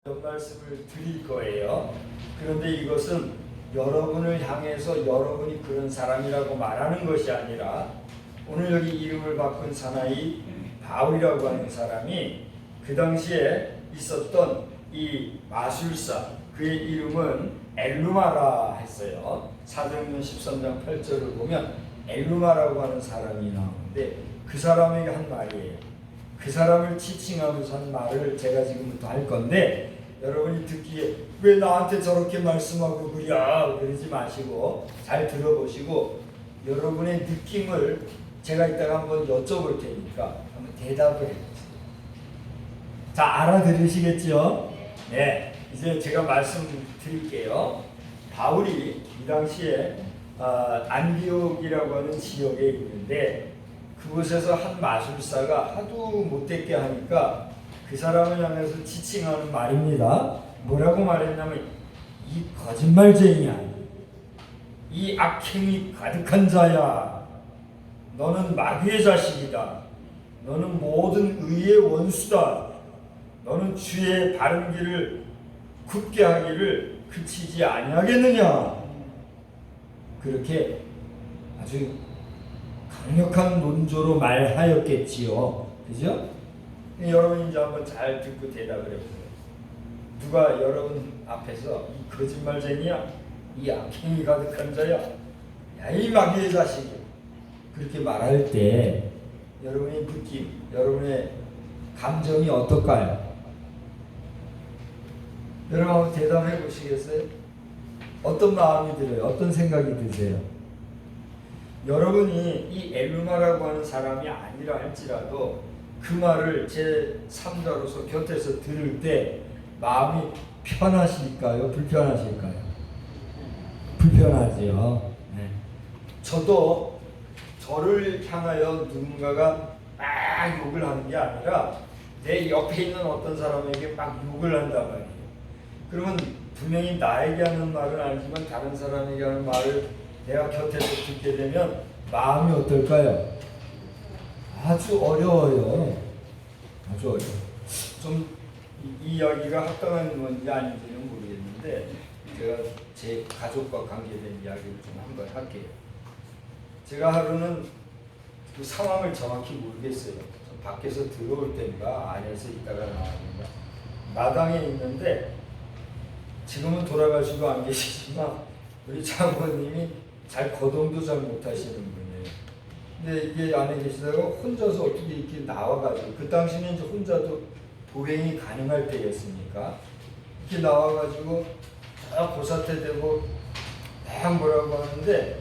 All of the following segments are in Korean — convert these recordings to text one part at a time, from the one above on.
말씀을 드릴 거예요. 그런데 이것은 여러분을 향해서 여러분이 그런 사람이라고 말하는 것이 아니라 오늘 여기 이름을 바꾼 사나이 바울이라고 하는 사람이 그 당시에 있었던 이 마술사, 그의 이름은 엘루마라 했어요. 사도행전 13장 8절을 보면 엘루마라고 하는 사람이 나오는데 그 사람에게 한 말이에요. 그 사람을 지칭하면서 한 말을 제가 지금부터 할 건데 여러분이 듣기에 왜 나한테 저렇게 말씀하고 그러지 마시고 잘 들어보시고 여러분의 느낌을 제가 이따가 한번 여쭤볼 테니까 한번 대답을 해보세요. 자, 알아들으시겠죠? 네, 이제 제가 말씀드릴게요. 바울이 이 당시에 안디옥이라고 하는 지역에 있는데 그곳에서 한 마술사가 하도 못됐게 하니까 그 사람을 향해서 지칭하는 말입니다. 뭐라고 말했냐면 이 거짓말쟁이야, 이 악행이 가득한 자야, 너는 마귀의 자식이다, 너는 모든 의의 원수다, 너는 주의 바른 길을 굳게 하기를 그치지 아니하겠느냐. 그렇게 아주 강력한 논조로 말하였겠지요. 그죠? 여러분 이제 한번 잘 듣고 대답을 해보세요. 누가 여러분 앞에서 이 거짓말쟁이야, 이 악행이 가득한 자야, 야 이 마귀의 자식이야, 그렇게 말할 때 여러분의 느낌, 여러분의 감정이 어떨까요? 여러분 한번 대답해 보시겠어요? 어떤 마음이 들어요? 어떤 생각이 드세요? 여러분이 이 엘루마라고 하는 사람이 아니라 할지라도 그 말을 제 3자로서 곁에서 들을 때 마음이 편하실까요? 불편하실까요? 불편하지요. 네. 저도 저를 향하여 누군가가 막 욕을 하는 게 아니라 내 옆에 있는 어떤 사람에게 막 욕을 한단 말이에요. 그러면 분명히 나에게 하는 말은 아니지만 다른 사람에게 하는 말을 내가 곁에서 듣게 되면 마음이 어떨까요? 아주 어려워요. 아주 어려워요. 좀 이 이야기가 합당한 건지 아닌지는 모르겠는데 제가 제 가족과 관계된 이야기를 좀 한번 할게요. 제가 하루는 그 상황을 정확히 모르겠어요. 밖에서 들어올 때인가 안에서 있다가 나왔는가 마당에 있는데 지금은 돌아가시고 안 계시지만 우리 장모님이 잘 거동도 잘 못하시는 분이에요. 근데 이게 안에 계시다가 혼자서 어떻게 이렇게 나와가지고 그 당시는 이제 혼자도 보행이 가능할 때였으니까 이렇게 나와가지고 다 고사태되고 막 뭐라고 하는데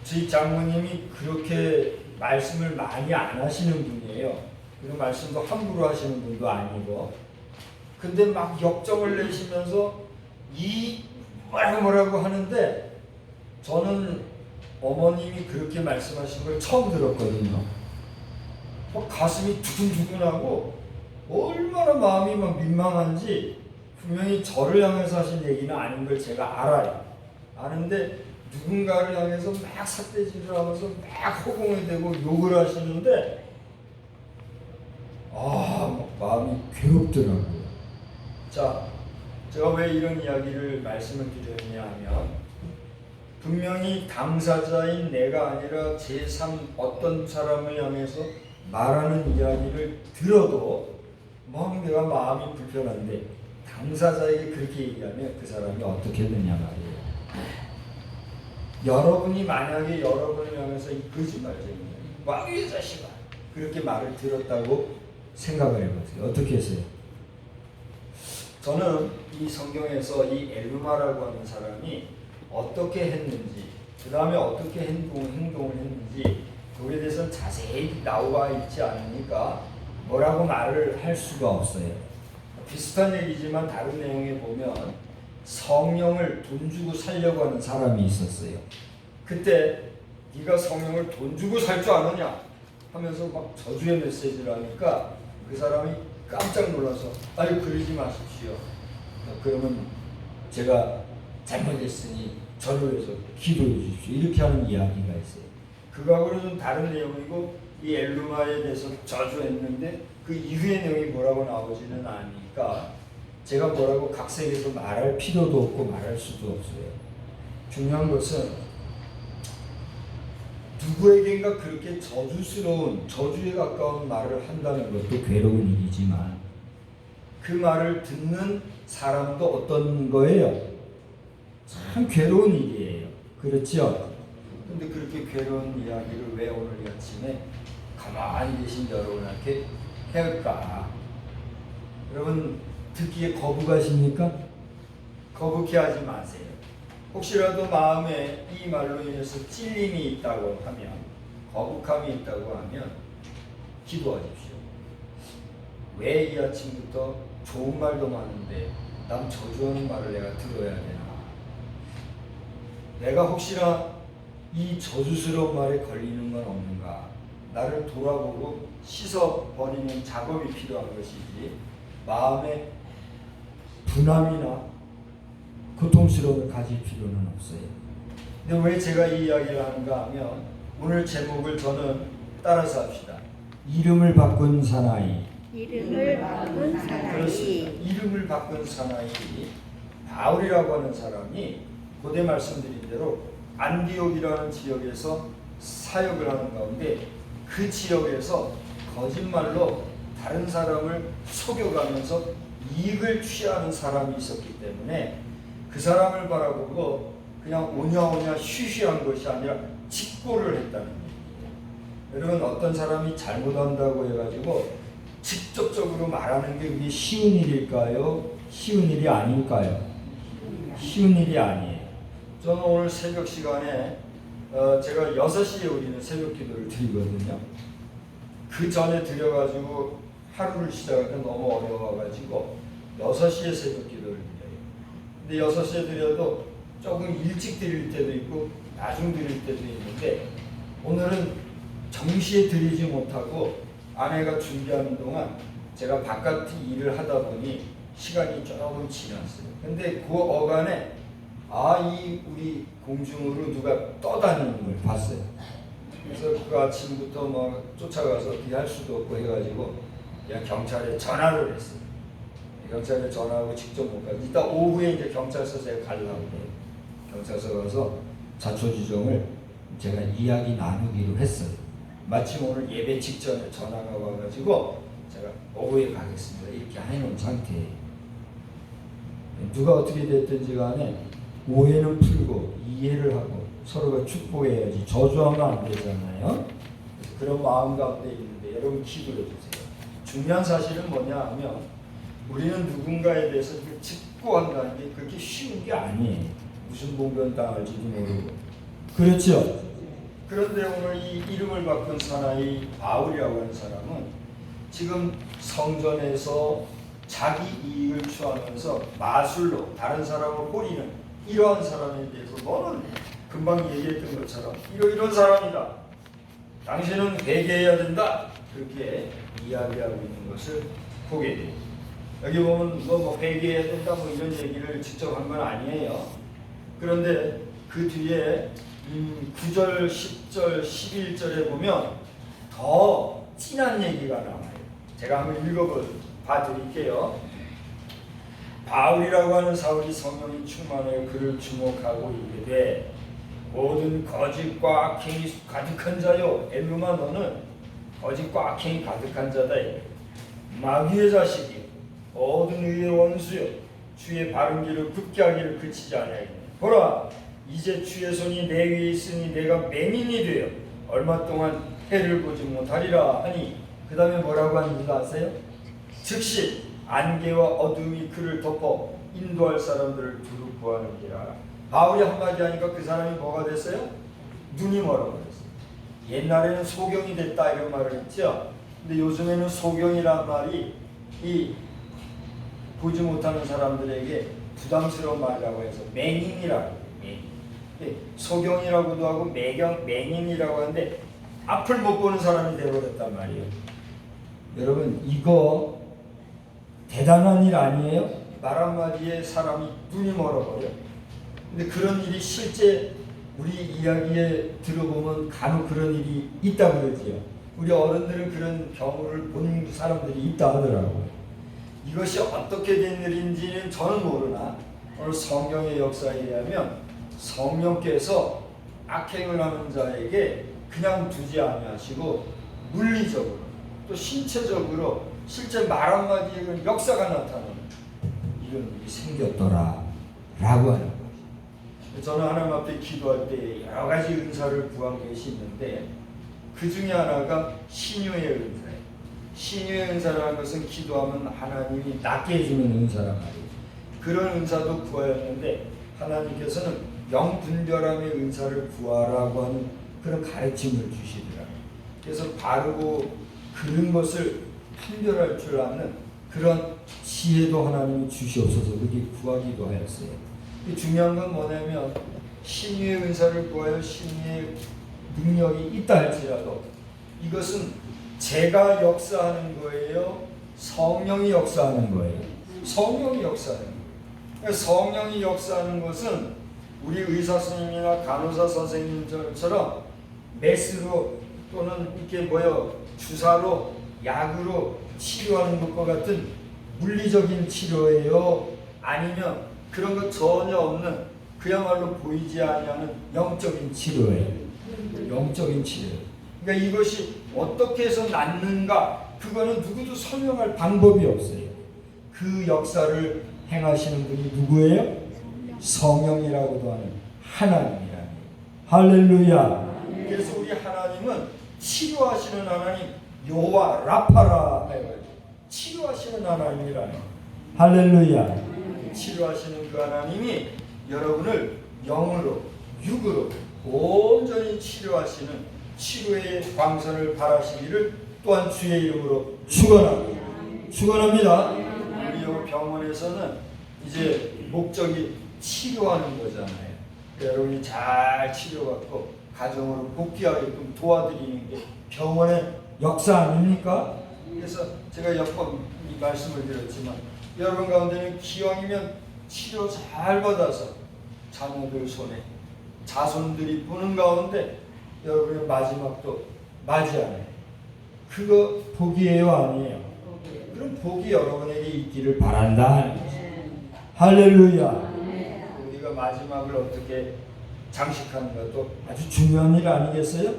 저희 장모님이 그렇게 말씀을 많이 안 하시는 분이에요. 그리고 말씀도 함부로 하시는 분도 아니고 근데 막 역정을 내시면서 이 뭐라고 하는데 저는 어머님이 그렇게 말씀하신 걸 처음 들었거든요. 가슴이 두근두근하고 얼마나 마음이 막 민망한지 분명히 저를 향해서 하신 얘기는 아닌 걸 제가 알아요. 아는데 누군가를 향해서 막 삿대질을 하면서 막 허공에 대고 욕을 하시는데 마음이 괴롭더라고요. 자, 제가 왜 이런 이야기를 말씀을 드렸냐 하면 분명히 당사자인 내가 아니라 제3 어떤 사람을 향해서 말하는 이야기를 들어도 막 내가 마음이 불편한데 당사자에게 그렇게 얘기하면 그 사람이 어떻게 되냐 말이에요. 여러분이 만약에 여러분을 향해서 이 거짓말쟁이야, 마귀의 자식아, 그렇게 말을 들었다고 생각을 해보세요. 어떻게 했어요? 저는 이 성경에서 이 엘루마라고 하는 사람이 어떻게 했는지, 그 다음에 어떻게 행동을 했는지 거기에 대해서는 자세히 나와 있지 않으니까 뭐라고 말을 할 수가 없어요. 비슷한 얘기지만 다른 내용에 보면 성령을 돈 주고 살려고 하는 사람이 있었어요. 그때 네가 성령을 돈 주고 살 줄 아느냐 하면서 막 저주의 메시지를 하니까 그 사람이 깜짝 놀라서 아유 그러지 마십시오. 그러면 제가 잘못했으니 저를 위해서 기도해 주십시오. 이렇게 하는 이야기가 있어요. 그거하고는 좀 다른 내용이고 이 엘루마에 대해서 저주했는데 그 이후의 내용이 뭐라고 나오지는 않으니까 제가 뭐라고 각색해서 말할 필요도 없고 말할 수도 없어요. 중요한 것은 누구에겐가 그렇게 저주스러운, 저주에 가까운 말을 한다는 것도 괴로운 일이지만 그 말을 듣는 사람도 어떤 거예요? 참 괴로운 일이에요. 그렇죠? 근데 그렇게 괴로운 이야기를 왜 오늘 아침에 가만히 계신 여러분한테 해올까? 여러분 듣기에 거부가십니까? 거북해 하지 마세요. 혹시라도 마음에 이 말로 인해서 찔림이 있다고 하면, 거북함이 있다고 하면 기도하십시오. 왜 이 아침부터 좋은 말도 많은데 남 저주하는 말을 내가 들어야 되나? 내가 혹시나 이 저주스러운 말에 걸리는 건 없는가? 나를 돌아보고 씻어버리는 작업이 필요한 것이지 마음에 분함이나 고통스러움을 가질 필요는 없어요. 근데 왜 제가 이 이야기를 하는가 하면 오늘 제목을 저는 따라서 합시다. 이름을 바꾼 사나이. 이름을 바꾼 사나이. 그렇습니다. 이름을 바꾼 사나이 바울이라고 하는 사람이 고대 말씀드린 대로 안디옥이라는 지역에서 사역을 하는 가운데 그 지역에서 거짓말로 다른 사람을 속여가면서 이익을 취하는 사람이 있었기 때문에 그 사람을 바라보고 그냥 오냐오냐 쉬쉬한 것이 아니라 직고를 했다는 얘기예요. 여러분 어떤 사람이 잘못한다고 해가지고 직접적으로 말하는 게 그게 쉬운 일일까요? 쉬운 일이 아닐까요? 쉬운 일이 아니에요. 저는 오늘 새벽 시간에 제가 6시에 우리는 새벽 기도를 드리거든요. 그 전에 드려가지고 하루를 시작할 때 너무 어려워가지고 6시에 새벽 기도를 드려요. 근데 6시에 드려도 조금 일찍 드릴 때도 있고 나중 드릴 때도 있는데 오늘은 정시에 드리지 못하고 아내가 준비하는 동안 제가 바깥 일을 하다 보니 시간이 조금 지났어요. 근데 그 어간에 이 우리 공중으로 누가 떠다니는 걸 봤어요. 그래서 그 아침부터 막 쫓아가서 어떻게 할 수도 없고 해가지고 그냥 경찰에 전화를 했어요. 경찰에 전화하고 직접 못 가고 이따 오후에 이제 경찰서에 가려고 해요. 경찰서 가서 자초지종을 제가 이야기 나누기로 했어요. 마침 오늘 예배 직전에 전화가 와가지고 제가 오후에 가겠습니다. 이렇게 해놓은 상태예요. 누가 어떻게 됐든지 간에 오해는 풀고 이해를 하고 서로가 축복해야지 저주하면 안 되잖아요. 그런 마음 가운데 있는데 여러분 기도해 주세요. 중요한 사실은 뭐냐 하면 우리는 누군가에 대해서 직고한다는 게 그렇게 쉬운 게 아니에요. 무슨 봉변 당할지도 모르고. 그렇죠? 그런데 오늘 이 이름을 바꾼 사나이 바울이라고 하는 사람은 지금 성전에서 자기 이익을 취하면서 마술로 다른 사람을 호리는 이러한 사람에 대해서 너는 금방 얘기했던 것처럼 이런 사람이다. 당신은 회개해야 된다. 그렇게 이야기하고 있는 것을 보게 돼요. 여기 보면 뭐 회개해야 된다 뭐 이런 얘기를 직접 한 건 아니에요. 그런데 그 뒤에 9절, 10절, 11절에 보면 더 진한 얘기가 나와요. 제가 한번 읽어봐 드릴게요. 바울이라고 하는 사울이 성령이 충만하여 그를 주목하고 이르되 모든 거짓과 악행이 가득한 자요. 엘루마 너는 거짓과 악행이 가득한 자다. 마귀의 자식이 모든 의의 원수요. 주의 바른 길을 굳게 하기를 그치지 아니하겠네. 보라 이제 주의 손이 내 위에 있으니 내가 맹인이 되어 얼마 동안 해를 보지 못하리라 하니 그 다음에 뭐라고 하는지 아세요? 즉시 안개와 어둠이 그를 덮어 인도할 사람들을 두루 구하는지라. 바울이 한마디 하니까 그 사람이 뭐가 됐어요? 눈이 멀어버렸어요. 옛날에는 소경이 됐다 이런 말을 했죠. 근데 요즘에는 소경이란 말이 이 보지 못하는 사람들에게 부담스러운 말이라고 해서 맹인이라고 소경이라고도 하고 맹인이라고 하는데 앞을 못 보는 사람이 되어버렸단 말이에요. 여러분 이거 대단한 일 아니에요? 말 한마디에 사람이 눈이 멀어버려. 근데 그런 일이 실제 우리 이야기에 들어보면 간혹 그런 일이 있다고 그러지요. 우리 어른들은 그런 경우를 본 사람들이 있다 하더라고요. 이것이 어떻게 된 일인지는 저는 모르나 오늘 성경의 역사에 의하면 성령께서 악행을 하는 자에게 그냥 두지 아니하시고 물리적으로 또 신체적으로 실제 말 한마디에 역사가 나타나는 이런 일이 생겼더라 라고 하는 거예요. 저는 하나님 앞에 기도할 때 여러 가지 은사를 구한 것이 있는데 그 중에 하나가 신유의 은사예요. 신유의 은사라는 것은 기도하면 하나님이 낫게 해주는 은사란 말이에요. 그런 은사도 구하였는데 하나님께서는 영분별함의 은사를 구하라고 하는 그런 가르침을 주시더라고요. 그래서 바르고 그른 것을 판별할 줄 아는 그런 지혜도 하나님이 주시옵소서 그렇게 구하기도 하였어요. 중요한 건 뭐냐면 신유의 은사를 구하여 신유의 능력이 있다 할지라도 이것은 제가 역사하는 거예요? 성령이 역사하는 거예요? 성령이 역사하는 거예요. 그러니까 성령이 역사하는 것은 우리 의사 선생님이나 간호사 선생님처럼 메스로 또는 이렇게 주사로 약으로 치료하는 것과 같은 물리적인 치료예요? 아니면 그런 것 전혀 없는 그야말로 보이지 아니하는 영적인 치료예요. 영적인 치료. 그러니까 이것이 어떻게 해서 낫는가 그거는 누구도 설명할 방법이 없어요. 그 역사를 행하시는 분이 누구예요? 성령이라고도 하는 하나님이라는 할렐루야. 그래서 우리 하나님은 치료하시는 하나님 여호와 라파라 해가지고 치료하시는 하나님이라는 할렐루야. 치료하시는 그 하나님이 여러분을 영으로 육으로 온전히 치료하시는 치료의 광선을 바라시기를 또한 주의 이름으로 축원합니다. 우리 여기 병원에서는 이제 목적이 치료하는 거잖아요. 여러분이 잘 치료받고 가정으로 복귀하게끔 도와드리는 게 병원의 역사 아닙니까? 그래서 제가 몇 번 이 말씀을 드렸지만 여러분 가운데는 기왕이면 치료 잘 받아서 자녀들 손에 자손들이 보는 가운데 여러분의 마지막도 맞이하네. 그거 복이에요, 아니에요? 그럼 복이 여러분에게 있기를 바란다 하는 거죠. 할렐루야. 우리가 마지막을 어떻게 장식하는 것도 아주 중요한 일 아니겠어요?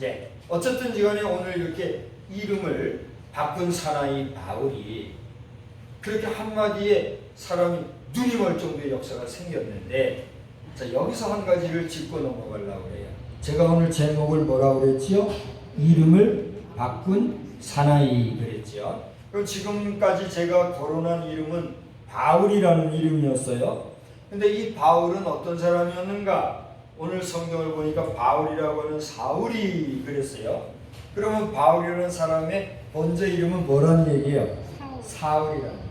예. 어쨌든 간에 오늘 이렇게 이름을 바꾼 사나이 바울이 그렇게 한마디에 사람이 눈이 멀 정도의 역사가 생겼는데, 자, 여기서 한 가지를 짚고 넘어가려고 해요. 제가 오늘 제목을 뭐라고 그랬지요? 이름을 바꾼 사나이 그랬지요. 그럼 지금까지 제가 거론한 이름은 바울이라는 이름이었어요. 근데 이 바울은 어떤 사람이었는가? 오늘 성경을 보니까 바울이라고 하는 사울이 그랬어요. 그러면 바울이라는 사람의 번째 이름은 뭐라는 얘기예요? 사울이라는.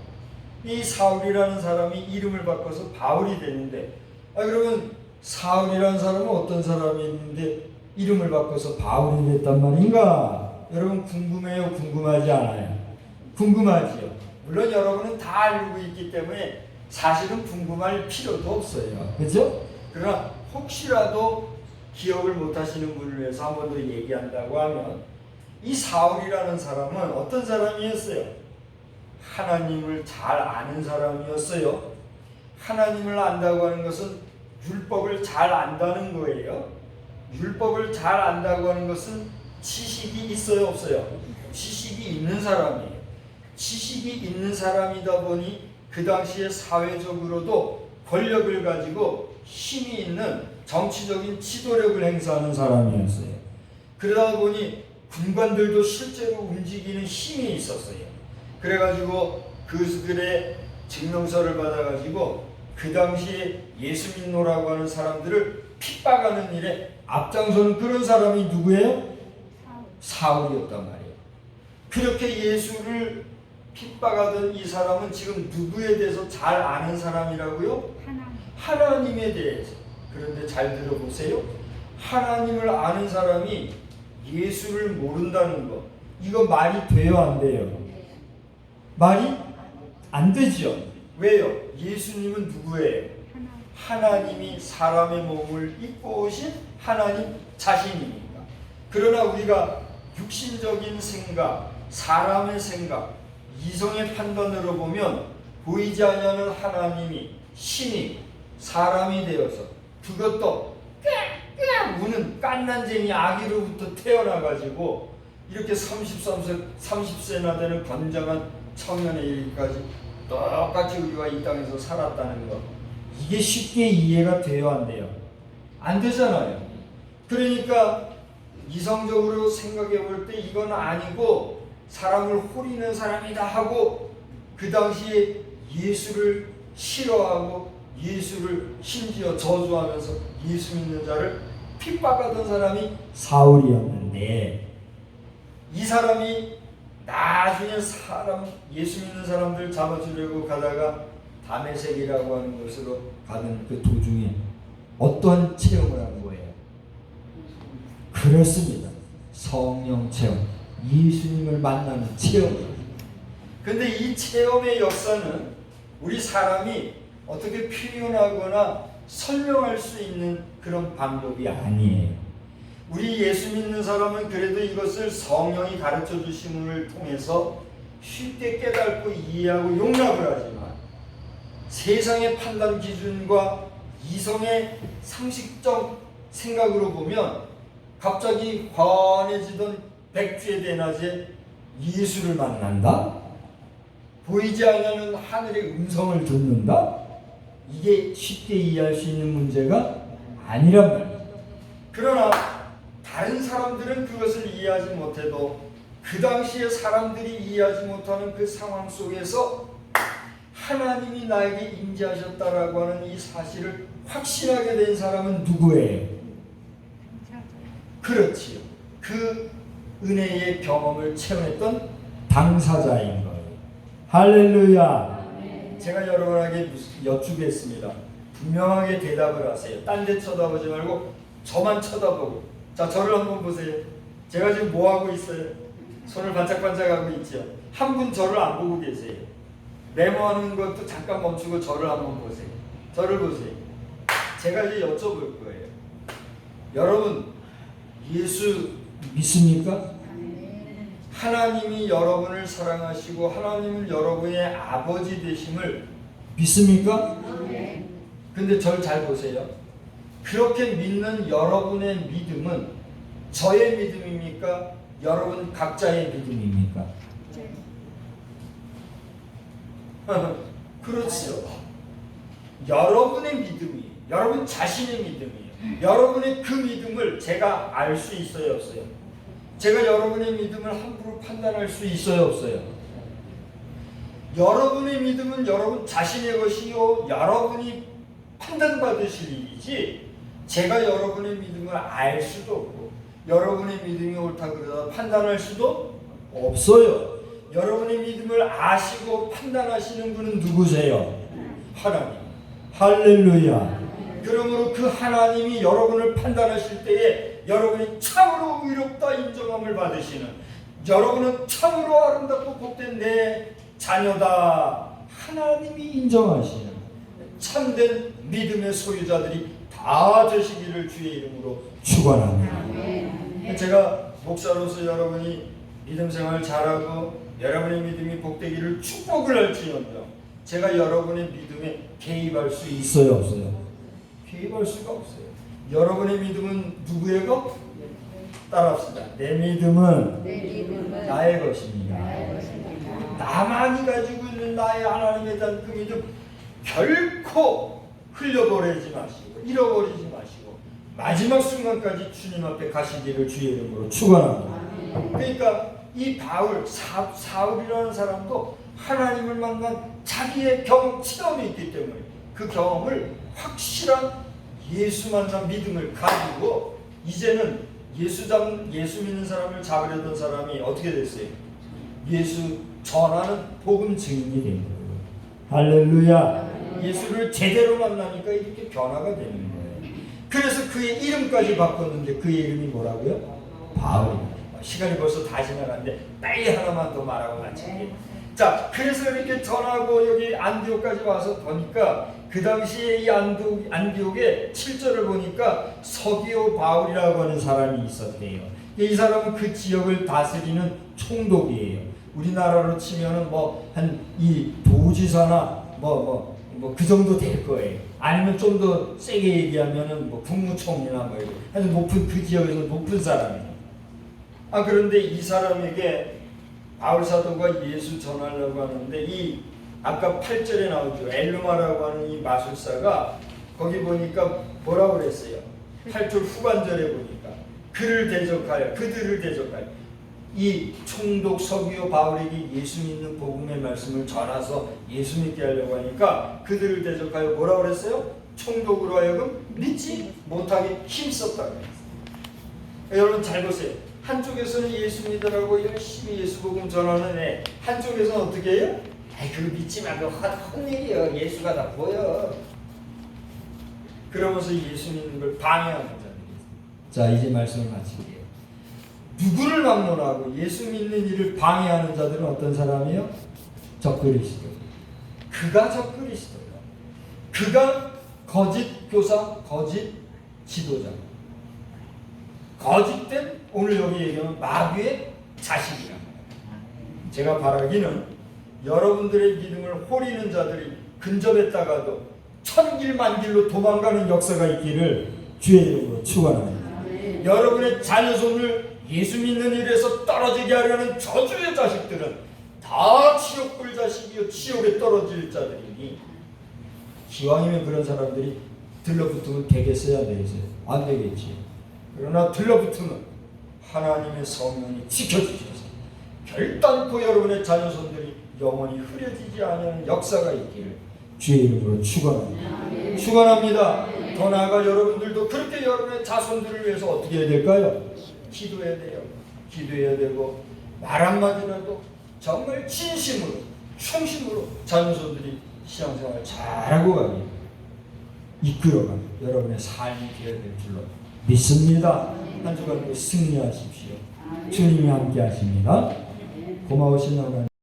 이 사울이라는 사람이 이름을 바꿔서 바울이 되는데, 그러면 사울이라는 사람은 어떤 사람인데 이름을 바꿔서 바울이 됐단 말인가? 여러분 궁금해요? 궁금하지 않아요? 궁금하지요. 물론 여러분은 다 알고 있기 때문에 사실은 궁금할 필요도 없어요. 그죠? 그러나 혹시라도 기억을 못하시는 분을 위해서 한 번 더 얘기한다고 하면, 이 사울이라는 사람은 어떤 사람이었어요? 하나님을 잘 아는 사람이었어요. 하나님을 안다고 하는 것은 율법을 잘 안다는 거예요. 율법을 잘 안다고 하는 것은 지식이 있어요, 없어요? 지식이 있는 사람이에요. 지식이 있는 사람이다 보니 그 당시에 사회적으로도 권력을 가지고 힘이 있는 정치적인 지도력을 행사하는 사람이었어요. 그러다 보니 군관들도 실제로 움직이는 힘이 있었어요. 그래가지고 그들의 증명서를 받아가지고 그 당시에 예수 믿노라고 하는 사람들을 핍박하는 일에 앞장서는 그런 사람이 누구예요? 사울이었단 말이에요. 그렇게 예수를 핍박하던 이 사람은 지금 누구에 대해서 잘 아는 사람이라고요? 하나님에 대해서. 그런데 잘 들어보세요. 하나님을 아는 사람이 예수를 모른다는 거, 이거 말이 돼요, 안 돼요? 말이 안 되죠. 왜요? 예수님은 누구예요? 하나님이 사람의 몸을 입고 오신 하나님 자신이니까. 그러나 우리가 육신적인 생각, 사람의 생각, 이성의 판단으로 보면 보이지 않는 하나님이 신이 사람이 되어서 그것도 깍깍 우는 깐난쟁이 아기로부터 태어나가지고 이렇게 30세나 되는 건장한 청년에 이르기까지 똑같이 우리와 이 땅에서 살았다는 것, 이게 쉽게 이해가 돼요, 안 돼요? 안 되잖아요. 그러니까 이성적으로 생각해 볼 때 이건 아니고 사람을 호리는 사람이다 하고 그 당시에 예수를 싫어하고 예수를 심지어 저주하면서 예수 믿는 자를 핍박하던 사람이 사울이었는데, 이 사람이 나중에 예수 믿는 사람들 잡아주려고 가다가 다메섹이라고 하는 곳으로 가는 그 도중에 어떤 체험을 한 거예요? 그렇습니다. 성령 체험, 예수님을 만나는 체험. 근데 이 체험의 역사는 우리 사람이 어떻게 표현하거나 설명할 수 있는 그런 방법이 아니에요. 우리 예수 믿는 사람은 그래도 이것을 성령이 가르쳐 주심을 통해서 쉽게 깨닫고 이해하고 용납을 하지만, 세상의 판단 기준과 이성의 상식적 생각으로 보면 갑자기 환해지던 백주의 대낮에 예수를 만난다? 보이지 않는 하늘의 음성을 듣는다? 이게 쉽게 이해할 수 있는 문제가 아니란 말이에요. 그러나 다른 사람들은 그것을 이해하지 못해도 그 당시에 사람들이 이해하지 못하는 그 상황 속에서 하나님이 나에게 임재하셨다라고 하는 이 사실을 확신하게 된 사람은 누구예요? 그렇지요. 그 은혜의 경험을 체험했던 당사자인 거예요. 할렐루야. 제가 여러분에게 여쭈겠습니다. 분명하게 대답을 하세요. 딴 데 쳐다보지 말고 저만 쳐다보고. 자, 저를 한번 보세요. 제가 지금 뭐 하고 있어요? 손을 반짝반짝하고 있죠. 한 분 저를 안 보고 계세요. 메모하는 것도 잠깐 멈추고 저를 한번 보세요. 저를 보세요. 제가 이제 여쭤볼 거예요. 여러분, 예수 믿습니까? 하나님이 여러분을 사랑하시고 하나님은 여러분의 아버지 되심을 믿습니까? 근데 저를 잘 보세요. 그렇게 믿는 여러분의 믿음은 저의 믿음입니까? 여러분 각자의 믿음입니까? 그렇죠. 여러분의 믿음이, 여러분 자신의 믿음이에요. 여러분의 그 믿음을 제가 알 수 있어요, 없어요? 제가 여러분의 믿음을 함부로 판단할 수 있어요, 없어요? 여러분의 믿음은 여러분 자신의 것이요, 여러분이 판단받으실 일이지, 제가 여러분의 믿음을 알 수도 없고 여러분의 믿음이 옳다 그러다 판단할 수도 없어요. 여러분의 믿음을 아시고 판단하시는 분은 누구세요? 하나님. 할렐루야. 그러므로 그 하나님이 여러분을 판단하실 때에 여러분이 참으로 의롭다 인정함을 받으시는, 여러분은 참으로 아름답고 복된 내 자녀다 하나님이 인정하시는 참된 믿음의 소유자들이 다 되시기를 주의 이름으로 축원합니다. 제가 목사로서 여러분이 믿음 생활 잘하고 여러분의 믿음이 복되기를 축복을 할지언정 제가 여러분의 믿음에 개입할 수 있어요, 없어요? 개입할 수가 없어요. 여러분의 믿음은 누구의 것? 따라합시다. 내 믿음은 나의 것입니다. 나만이 가지고 있는 나의 하나님에 대한 그 믿음 결코 흘려버리지 마시고 잃어버리지 마시고 마지막 순간까지 주님 앞에 가시기를 주의 이름으로 축원합니다. 그러니까 이 바울, 사울이라는 사람도 하나님을 만난 자기의 경험, 체험이 있기 때문에 그 경험을 확실한 예수 만난 믿음을 가지고 이제는 예수 믿는 사람을 잡으려던 사람이 어떻게 됐어요? 예수 전하는 복음 증인이 된 거예요. 할렐루야. 예수를 제대로 만나니까 이렇게 변화가 되는 거예요. 그래서 그의 이름까지 바꿨는데 그의 이름이 뭐라고요? 바울입니다. 시간이 벌써 다 지나갔는데 빨리 하나만 더 말하고 마칠게요. 자, 그래서 이렇게 전하고 여기 안디옥까지 와서 보니까 그 당시에 이 안디옥의 7절을 보니까 서기오 바울이라고 하는 사람이 있었대요. 이 사람은 그 지역을 다스리는 총독이에요. 우리나라로 치면은 뭐 한 이 도지사나 그 정도 될 거예요. 아니면 좀 더 세게 얘기하면은 뭐 국무총리나 뭐 이런 아주 높은 그 지역에서 높은 사람이에요. 그런데 이 사람에게 바울 사도가 예수 전하려고 하는데 이 아까 8절에 나오죠. 엘루마라고 하는 이 마술사가 거기 보니까 뭐라고 그랬어요? 8절 후반절에 보니까 그들을 대적하여 이 총독 서기오 바울에게 예수 믿는 복음의 말씀을 전해서 예수 믿게 하려고 하니까 그들을 대적하여 뭐라고 그랬어요? 총독으로 하여금 믿지 못하게 힘썼다고 했어요. 여러분 잘 보세요. 한쪽에서는 예수 믿으라고 열심히 예수 복음 전하는 애, 한쪽에서는 어떻게 해요? 그거 믿지 말고 헛일이요. 예수가 다 보여. 그러면서 예수 믿는 걸 방해하는 자들이. 자, 이제 말씀을 마칠게요. 누구를 막론하고 예수 믿는 일을 방해하는 자들은 어떤 사람이요? 적그리스도. 그가 적그리스도야. 그가 거짓 교사, 거짓 지도자. 거짓된 오늘 여기 얘기하면 마귀의 자식이라. 제가 바라기는 여러분들의 믿음을 호리는 자들이 근접했다가도 천길만길로 도망가는 역사가 있기를 주의 이름으로 축원합니다. 여러분의 자녀손을 예수 믿는 일에서 떨어지게 하려는 저주의 자식들은 다 지옥불 자식이요 지옥에 떨어질 자들이니 기왕이면 그런 사람들이 들러붙으면 되겠어요? 안 되겠어요? 안 되겠지. 그러나 들러붙으면 하나님의 성령이 지켜주셔서 결단코 여러분의 자녀손들이 영원히 흐려지지 않는 역사가 있기를 주의 이름으로 축원합니다. 축원합니다. 더 나아가 여러분들도 그렇게 여러분의 자손들을 위해서 어떻게 해야 될까요? 기도해야 돼요. 기도해야 되고 말 한마디라도 정말 진심으로 충심으로 자녀손들이 신앙생활 잘하고 가기 이끌어가는 여러분의 삶이 되어야 될 줄로 믿습니다. 한 주간도 승리하십시오. 주님이 함께 하십니다. 고마우신 하나님.